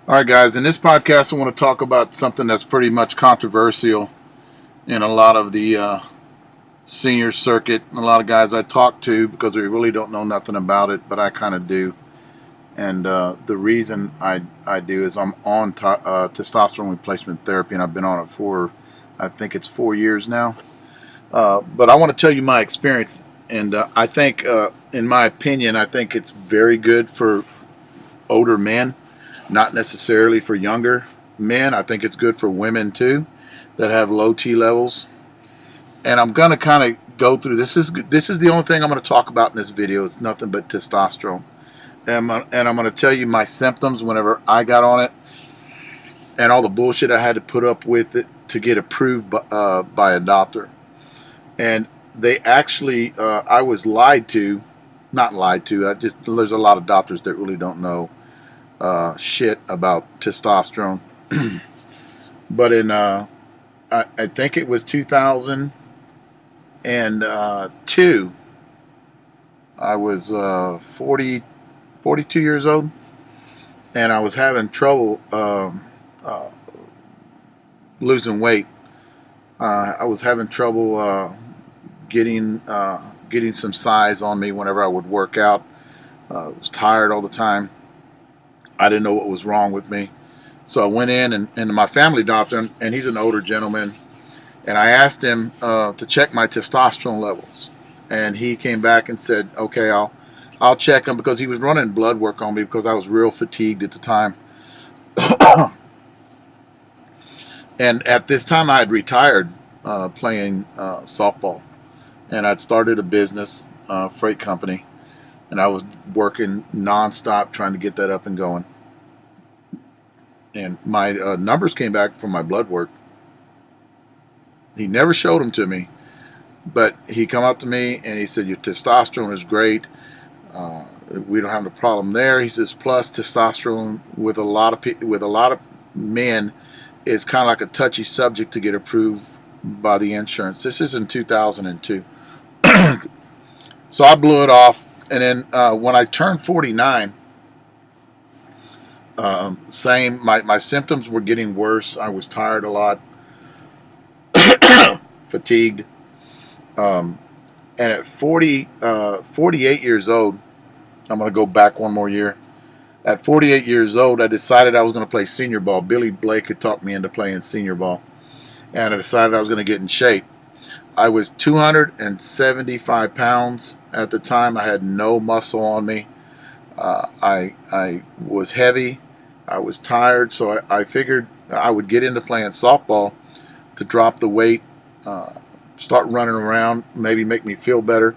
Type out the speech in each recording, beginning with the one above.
All right, guys, in this podcast, I want to talk about something that's pretty much controversial in a lot of the senior circuit and a lot of guys I talk to because they really don't know nothing about it, but I kind of do. And the reason I do is I'm on testosterone replacement therapy, and I've been on it for, I think it's 4 years now. But I want to tell you my experience, and I think, in my opinion, I think it's very good for older men, not necessarily for younger men. I think it's good for women too that have low T levels. And I'm gonna kind of go through this is the only thing I'm going to talk about in this video. It's nothing but testosterone, and I'm going to tell you my symptoms whenever I got on it, and all the bullshit I had to put up with it to get approved by a doctor. And they actually, I was lied to, not lied to. There's a lot of doctors that really don't know shit about testosterone. But in I think it was 2002. I was 42 years old, and I was having trouble uh, losing weight. I was having trouble getting some size on me whenever I would work out. I was tired all the time. I didn't know what was wrong with me. So I went in and my family doctor, and he's an older gentleman, and I asked him to check my testosterone levels. And he came back and said, okay, I'll check them, because he was running blood work on me because I was real fatigued at the time. And at this time I had retired playing softball, and I'd started a business, freight company, and I was working nonstop trying to get that up and going. And my numbers came back from my blood work. He never showed them to me, but he come up to me and he said, your testosterone is great. We don't have a problem there. He says, plus testosterone with a lot of men is kind of like a touchy subject to get approved by the insurance. This is in 2002. So I blew it off. And then when I turned 49, my symptoms were getting worse. I was tired a lot, fatigued. Um, and at 48 years old, I'm going to go back one more year. At 48 years old, I decided I was going to play senior ball. Billy Blake had talked me into playing senior ball, and I decided I was going to get in shape. I was 275 pounds at the time. I had no muscle on me. I was heavy. I was tired, so I figured I would get into playing softball to drop the weight, start running around, maybe make me feel better.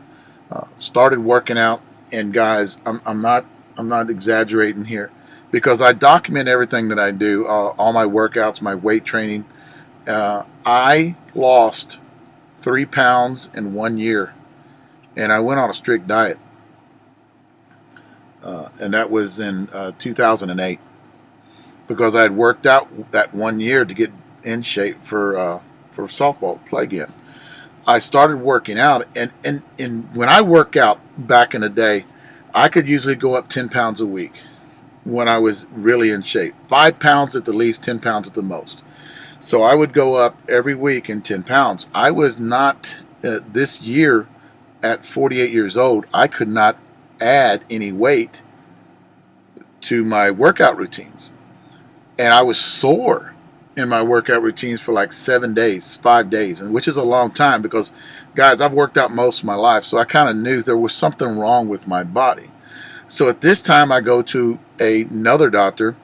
Started working out, and guys, I'm not exaggerating here, because I document everything that I do, all my workouts, my weight training. I lost 3 pounds in 1 year, and I went on a strict diet, and that was in 2008, because I had worked out that 1 year to get in shape for softball play again. I started working out, and when I work out back in the day, I could usually go up 10 pounds a week when I was really in shape. 5 pounds at the least, 10 pounds at the most. So I would go up every week in 10 pounds. I was not, this year at 48 years old, I could not add any weight to my workout routines. And I was sore in my workout routines for like 7 days, 5 days, and which is a long time, because, guys, I've worked out most of my life, so I kind of knew there was something wrong with my body. So at this time, I go to another doctor,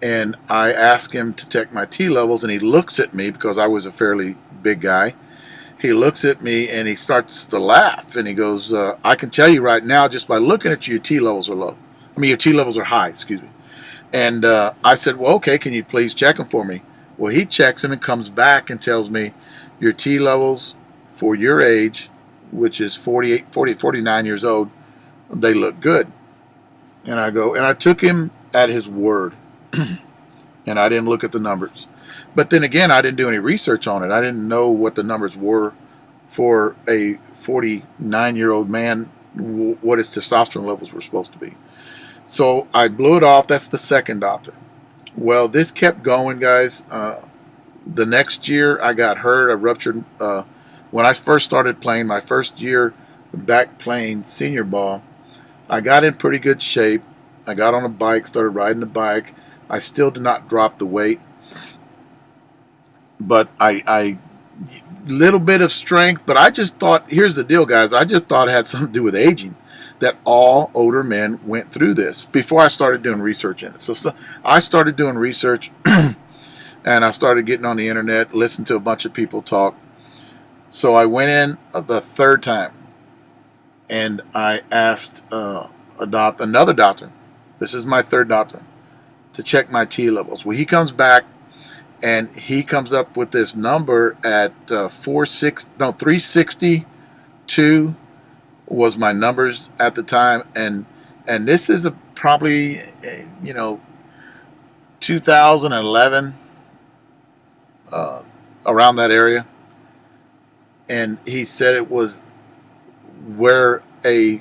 and I ask him to check my T levels, and he looks at me, because I was a fairly big guy. He looks at me and he starts to laugh, and he goes, I can tell you right now, just by looking at you, your T levels are low. I mean, your T levels are high, excuse me. And I said, well, okay, can you please check them for me? Well, he checks them and comes back and tells me, your T levels for your age, which is 49 years old, they look good. And I took him at his word, and I didn't look at the numbers. But then again, I didn't do any research on it. I didn't know what the numbers were for a 49-year-old man, what his testosterone levels were supposed to be. So I blew it off. That's the second doctor. Well, this kept going, guys. The next year I got hurt. I ruptured. When I first started playing, my first year back playing senior ball, I got in pretty good shape. I got on a bike, started riding the bike. I still did not drop the weight, but I little bit of strength. But I just thought, here's the deal, guys. I just thought it had something to do with aging. That all older men went through this before I started doing research in it. So I started doing research and I started getting on the internet, listened to a bunch of people talk. So I went in the third time and I asked another doctor. This is my third doctor to check my T levels. Well, he comes back and he comes up with this number at 362 was my numbers at the time, and this is probably 2011, around that area. And he said it was where a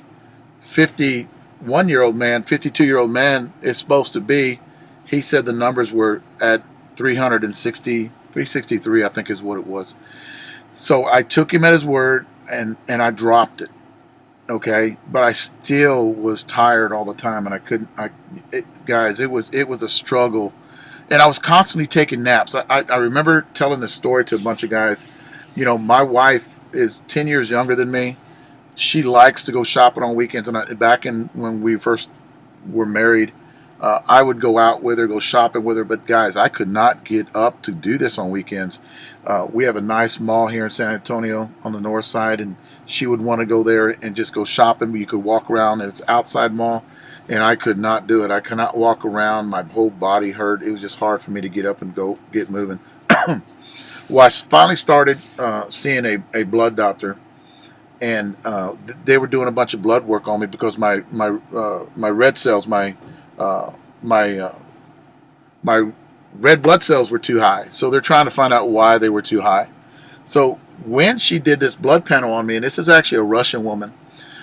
51-year-old man, 52-year-old man is supposed to be. He said the numbers were at 363, I think is what it was. So I took him at his word, and I dropped it. Okay, but I still was tired all the time, and I couldn't. Guys, it was a struggle, and I was constantly taking naps. I remember telling this story to a bunch of guys. My wife is 10 years younger than me. She likes to go shopping on weekends, and back in when we first were married, I would go out with her, go shopping with her. But guys, I could not get up to do this on weekends. We have a nice mall here in San Antonio on the north side, and she would want to go there and just go shopping. But you could walk around, and it's outside mall, and I could not do it. I could not walk around. My whole body hurt. It was just hard for me to get up and go get moving. Well, I finally started seeing a blood doctor, and they were doing a bunch of blood work on me because my red cells, my red blood cells were too high. So they're trying to find out why they were too high. So when she did this blood panel on me, and this is actually a Russian woman,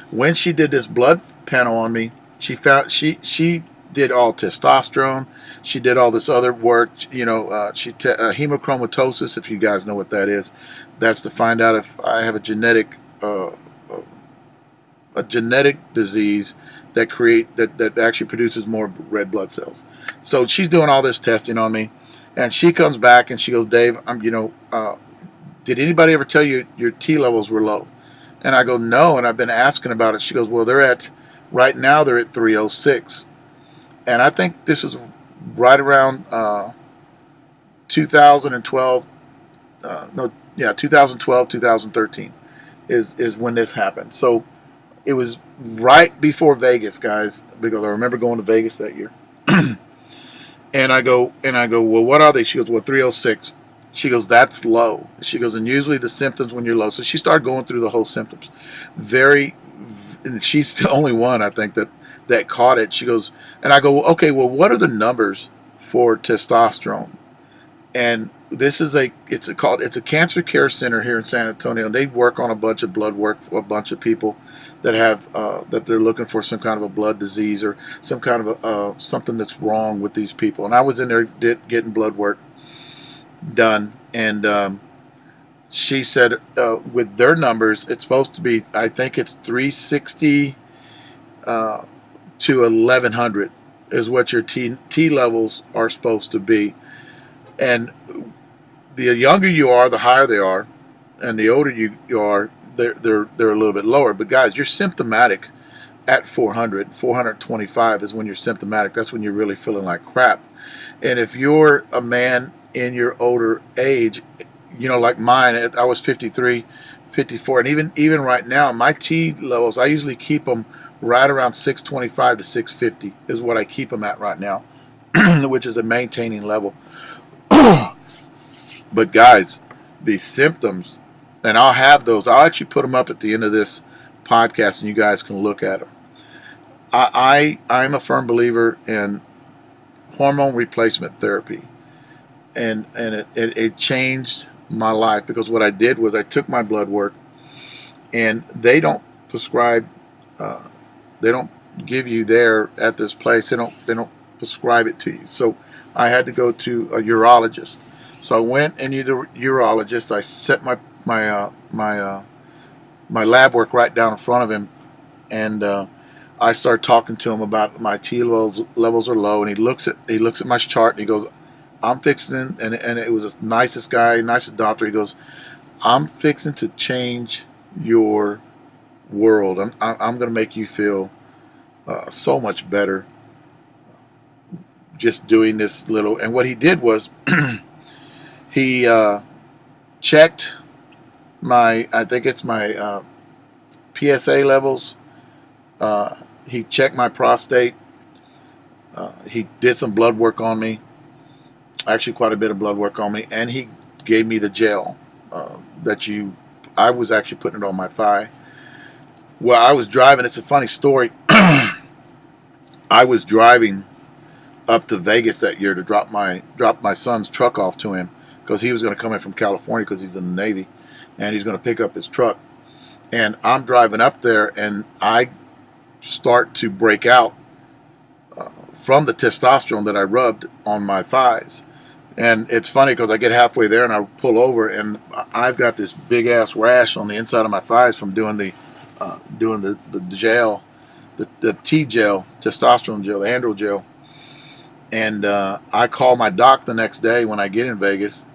when she did this blood panel on me, she found she did all testosterone. She did all this other work. Hemochromatosis, if you guys know what that is, that's to find out if I have a genetic disease that actually produces more red blood cells. So she's doing all this testing on me, and she comes back and she goes, Dave, did anybody ever tell you your T levels were low? And I go, no, and I've been asking about it. She goes, well, right now they're at 306. And I think this is right around 2012, 2012, 2013 is when this happened. So it was right before Vegas, guys, because I remember going to Vegas that year. And I go, well, what are they? She goes, well, 306. She goes, that's low. She goes, and usually the symptoms when you're low. So she started going through the whole symptoms. And she's the only one, I think, that caught it. She goes, and I go, okay, well, what are the numbers for testosterone? And this is it's a cancer care center here in San Antonio. They work on a bunch of blood work for a bunch of people that have that they're looking for some kind of a blood disease or some kind of something that's wrong with these people. And I was in there getting blood work done, and she said with their numbers, it's supposed to be, I think it's 360 to 1100 is what your T levels are supposed to be. And the younger you are, the higher they are, and the older you are, they're a little bit lower. But guys, you're symptomatic at 425 is when you're symptomatic. That's when you're really feeling like crap. And if you're a man in your older age, like mine, I was 53, 54, and even right now, my T levels, I usually keep them right around 625 to 650 is what I keep them at right now, which is a maintaining level. But guys, the symptoms, and I'll have those. I'll actually put them up at the end of this podcast, and you guys can look at them. I'm a firm believer in hormone replacement therapy, and it changed my life, because what I did was I took my blood work, and they don't prescribe, they don't give you there at this place. They don't prescribe it to you. So I had to go to a urologist. So I went and the urologist. I set my lab work right down in front of him, and I started talking to him about my T levels are low, and he looks at my chart and he goes, "I'm fixing," and it was the nicest guy, nicest doctor. He goes, "I'm fixing to change your world. I'm going to make you feel so much better just doing this little." And what he did was he checked I think it's my PSA levels. He checked my prostate. He did some blood work on me, actually quite a bit of blood work on me, and he gave me the gel I was actually putting it on my thigh. Well, I was driving. It's a funny story. I was driving up to Vegas that year to drop my son's truck off to him because he was going to come in from California because he's in the Navy, and he's going to pick up his truck. And I'm driving up there, and I start to break out from the testosterone that I rubbed on my thighs. And it's funny because I get halfway there and I pull over, and I've got this big ass rash on the inside of my thighs from doing the gel, the T gel, testosterone gel, the andro gel. And I call my doc the next day when I get in Vegas,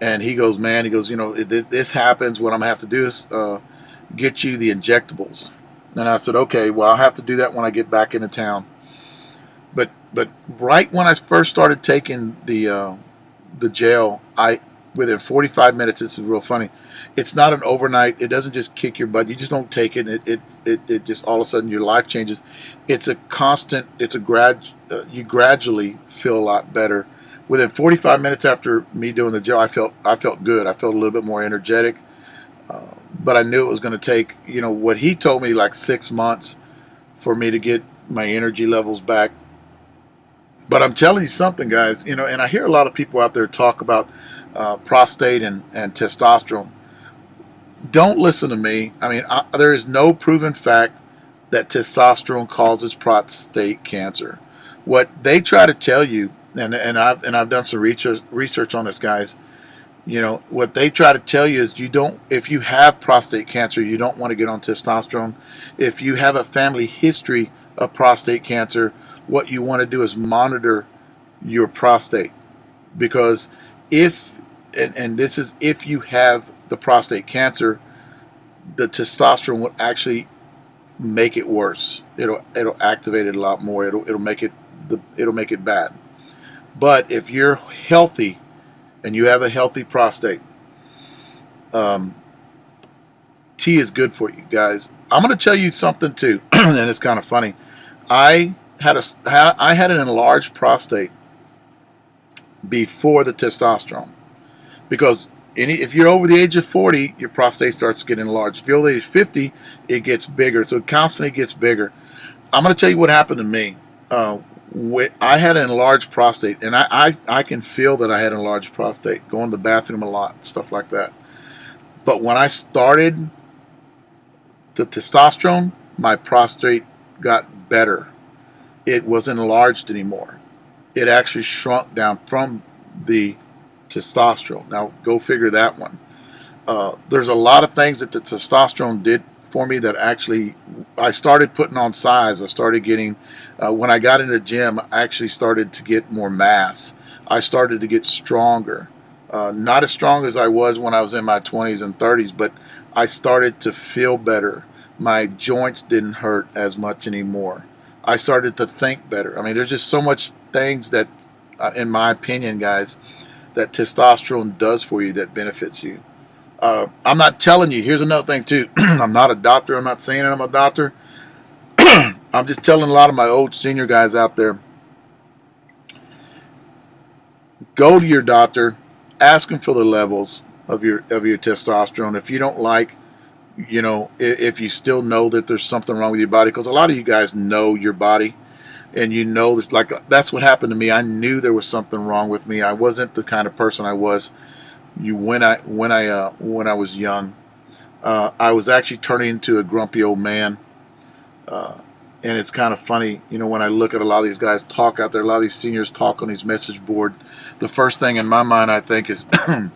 and he goes, "Man," he goes, "this happens. What I'm gonna have to do is get you the injectables." And I said, "Okay, well, I'll have to do that when I get back into town." But right when I first started taking the gel, within 45 minutes, this is real funny. It's not an overnight. It doesn't just kick your butt. You just don't take it. It just all of a sudden your life changes. It's a constant. You gradually feel a lot better. Within 45 minutes after me doing the gel, I felt good. I felt a little bit more energetic. But I knew it was going to take, what he told me, like 6 months for me to get my energy levels back. But I'm telling you something, guys, and I hear a lot of people out there talk about prostate and testosterone. Don't listen to me. I mean, there is no proven fact that testosterone causes prostate cancer. What they try to tell you, and I've done some research on this, guys. What they try to tell you is if you have prostate cancer, you don't want to get on testosterone. If you have a family history of prostate cancer, what you want to do is monitor your prostate, because if you have the prostate cancer, the testosterone will actually make it worse. It'll activate it a lot more. It'll make it bad. But if you're healthy and you have a healthy prostate, tea is good for you, guys. I'm going to tell you something too, and it's kind of funny. I had an enlarged prostate before the testosterone, because if you're over the age of 40, your prostate starts getting enlarged. If you're over the age of 50, it gets bigger. So it constantly gets bigger. I'm going to tell you what happened to me. I had an enlarged prostate, and I can feel that I had an enlarged prostate, going to the bathroom a lot, stuff like that. But when I started the testosterone, my prostate got better. It wasn't enlarged anymore. It actually shrunk down from the testosterone. Now, go figure that one. There's a lot of things that the testosterone did for me that actually, I started putting on size. I started getting, when I got in the gym, I actually started to get more mass. I started to get stronger. Not as strong as I was when I was in my 20s and 30s, but I started to feel better. My joints didn't hurt as much anymore. I started to think better. I mean, there's just so much things that, in my opinion, guys, that testosterone does for you that benefits you. I'm not telling you. Here's another thing too. I'm not a doctor. I'm not saying I'm a doctor. I'm just telling a lot of my old senior guys out there, go to your doctor, ask him for the levels of your testosterone. If you don't like, if you still know that there's something wrong with your body, because a lot of you guys know your body, and that's what happened to me. I knew there was something wrong with me. I wasn't the kind of person I was when I was young. I was actually turning into a grumpy old man, And it's kind of funny, when I look at a lot of these guys talk out there, a lot of these seniors talk on these message board. The first thing in my mind, I think, is, I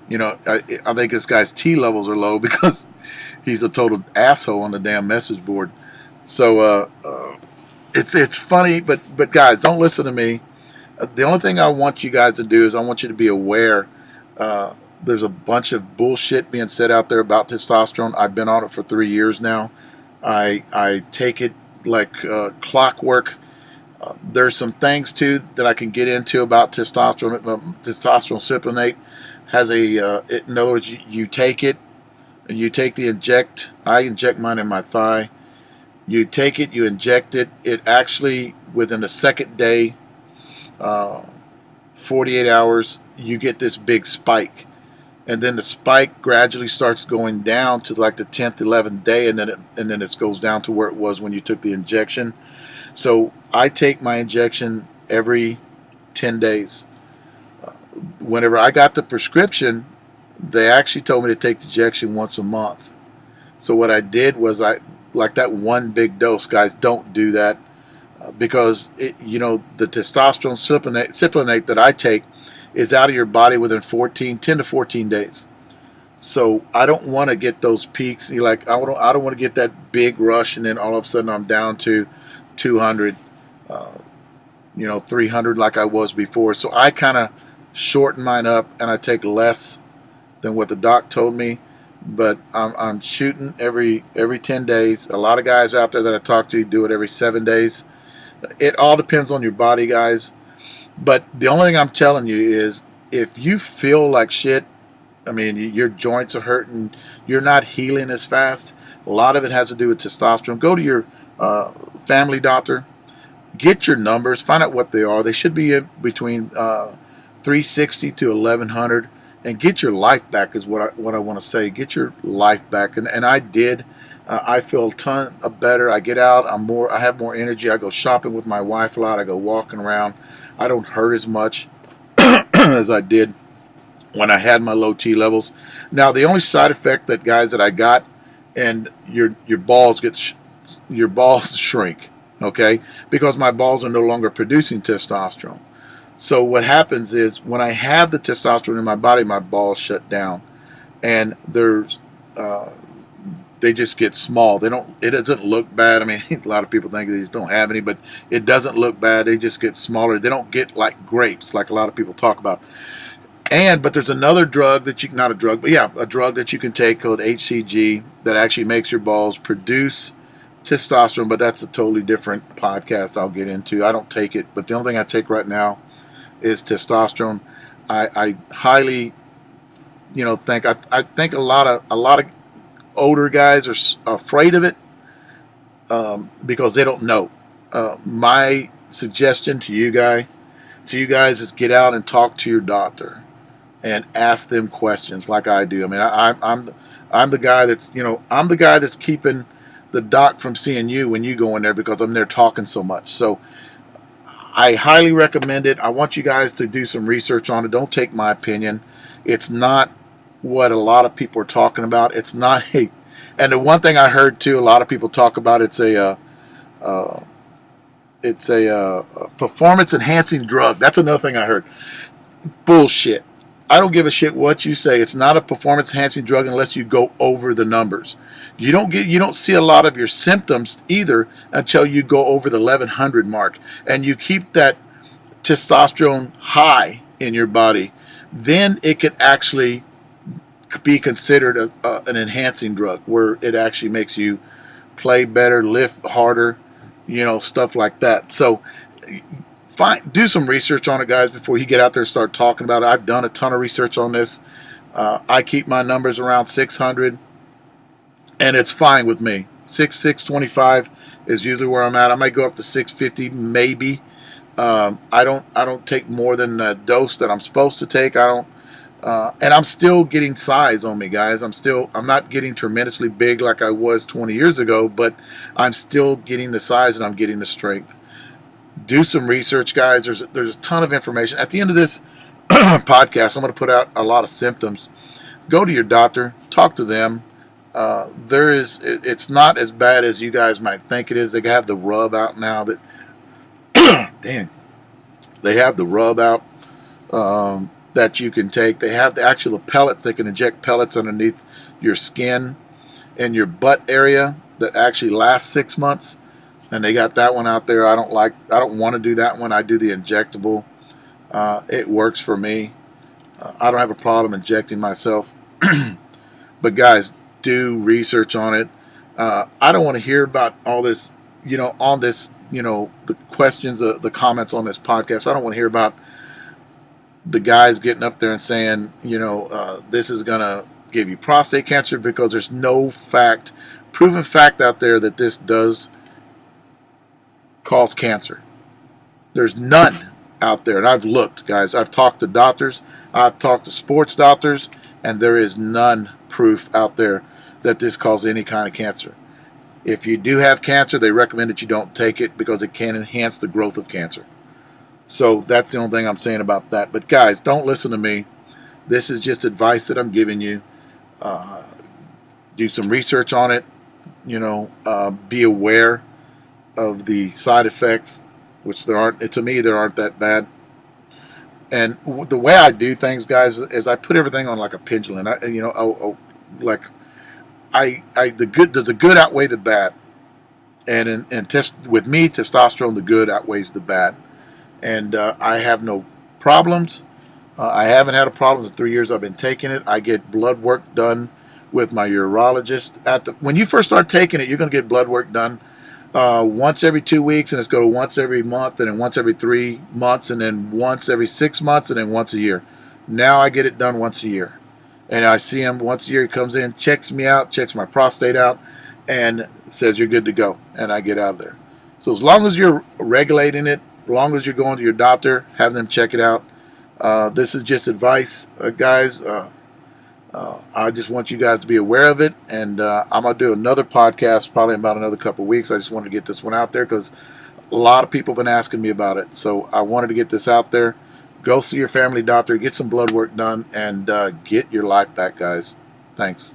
think this guy's T levels are low because he's a total asshole on the damn message board. So it's funny, but guys, don't listen to me. The only thing I want you guys to do is I want you to be aware. There's a bunch of bullshit being said out there about testosterone. I've been on it for 3 years now. I take it like clockwork. There's some things too that I can get into about testosterone. Testosterone cypionate has in other words, you take it, and you take the inject. I inject mine in my thigh. You take it, you inject it. It actually, within the second day, 48 hours, you get this big spike. And then the spike gradually starts going down to like the 10th, 11th day, and then it goes down to where it was when you took the injection. So I take my injection every 10 days. Whenever I got the prescription, they actually told me to take the injection once a month. So what I did was like that one big dose. Guys, don't do that because the testosterone cypionate that I take is out of your body within 10 to 14 days. So I don't want to get those peaks. I don't want to get that big rush and then all of a sudden I'm down to 200, 300 like I was before. So I kind of shorten mine up and I take less than what the doc told me. But I'm shooting every 10 days. A lot of guys out there that I talk to do it every 7 days. It all depends on your body, guys. But the only thing I'm telling you is if you feel like shit, I mean, your joints are hurting, you're not healing as fast, a lot of it has to do with testosterone. Go to your family doctor, get your numbers, find out what they are. They should be in between 360 to 1100, and get your life back is what I want to say. Get your life back, and I did. I feel a ton better. I get out. I have more energy. I go shopping with my wife a lot. I go walking around. I don't hurt as much as I did when I had my low T levels. Now, the only side effect that I got, and your balls shrink, okay, because my balls are no longer producing testosterone. So what happens is when I have the testosterone in my body, my balls shut down, and they just get small. It doesn't look bad. I mean, a lot of people think they just don't have any, but it doesn't look bad. They just get smaller. They don't get like grapes, like a lot of people talk about. But there's another drug a drug that you can take called HCG that actually makes your balls produce testosterone, but that's a totally different podcast I'll get into. I don't take it, but the only thing I take right now is testosterone. I highly, think a lot of older guys are afraid of it because they don't know. My suggestion to you guys is get out and talk to your doctor and ask them questions like I do. I mean, I'm the guy that's keeping the doc from seeing you when you go in there because I'm there talking so much. So I highly recommend it. I want you guys to do some research on it. Don't take my opinion. It's not what a lot of people are talking about. It's not and the one thing I heard too, a lot of people talk about it's a performance enhancing drug. That's another thing I heard. Bullshit. I don't give a shit what you say. It's not a performance enhancing drug unless you go over the numbers. You don't see a lot of your symptoms either until you go over the 1100 mark and you keep that testosterone high in your body. Then it could actually be considered an enhancing drug where it actually makes you play better, lift harder, stuff like that. So do some research on it, guys, before you get out there and start talking about it. I've done a ton of research on this. I keep my numbers around 600, and it's fine with me. 625 is usually where I'm at. I might go up to 650, maybe. I don't take more than a dose that I'm supposed to take. And I'm still getting size on me, guys. I'm not getting tremendously big like I was 20 years ago, but I'm still getting the size and I'm getting the strength. Do some research, guys. There's a ton of information. At the end of this podcast, I'm going to put out a lot of symptoms. Go to your doctor, talk to them, It's not as bad as you guys might think it is. They have the rub out now that, dang, they have the rub out that you can take. They have the actual pellets. They can inject pellets underneath your skin and your butt area that actually lasts 6 months. And they got that one out there. I don't want to do that one. I do the injectable. It works for me. I don't have a problem injecting myself. But guys, do research on it. I don't want to hear about all this, on this, the questions, the comments on this podcast. I don't want to hear about the guys getting up there and saying, this is going to give you prostate cancer, because there's no proven fact out there that this does cause cancer. There's none out there. And I've looked, guys. I've talked to doctors. I've talked to sports doctors, and there is none proof out there that this causes any kind of cancer. If you do have cancer, they recommend that you don't take it because it can enhance the growth of cancer. So that's the only thing I'm saying about that. But guys, don't listen to me. This is just advice that I'm giving you. Do some research on it. Be aware of the side effects, which to me, there aren't that bad. And the way I do things, guys, is I put everything on like a pendulum. Does the good outweigh the bad? And with me, testosterone, the good outweighs the bad. And I have no problems. I haven't had a problem in 3 years I've been taking it. I get blood work done with my urologist. When you first start taking it, you're going to get blood work done once every 2 weeks, and it's go once every month, and then once every 3 months, and then once every 6 months, and then once a year. Now I get it done once a year. And I see him once a year. He comes in, checks me out, checks my prostate out, and says, you're good to go. And I get out of there. So as long as you're regulating it, as long as you're going to your doctor, have them check it out. This is just advice, guys. I just want you guys to be aware of it. And I'm going to do another podcast probably in about another couple of weeks. I just wanted to get this one out there because a lot of people have been asking me about it. So I wanted to get this out there. Go see your family doctor, get some blood work done, and get your life back, guys. Thanks.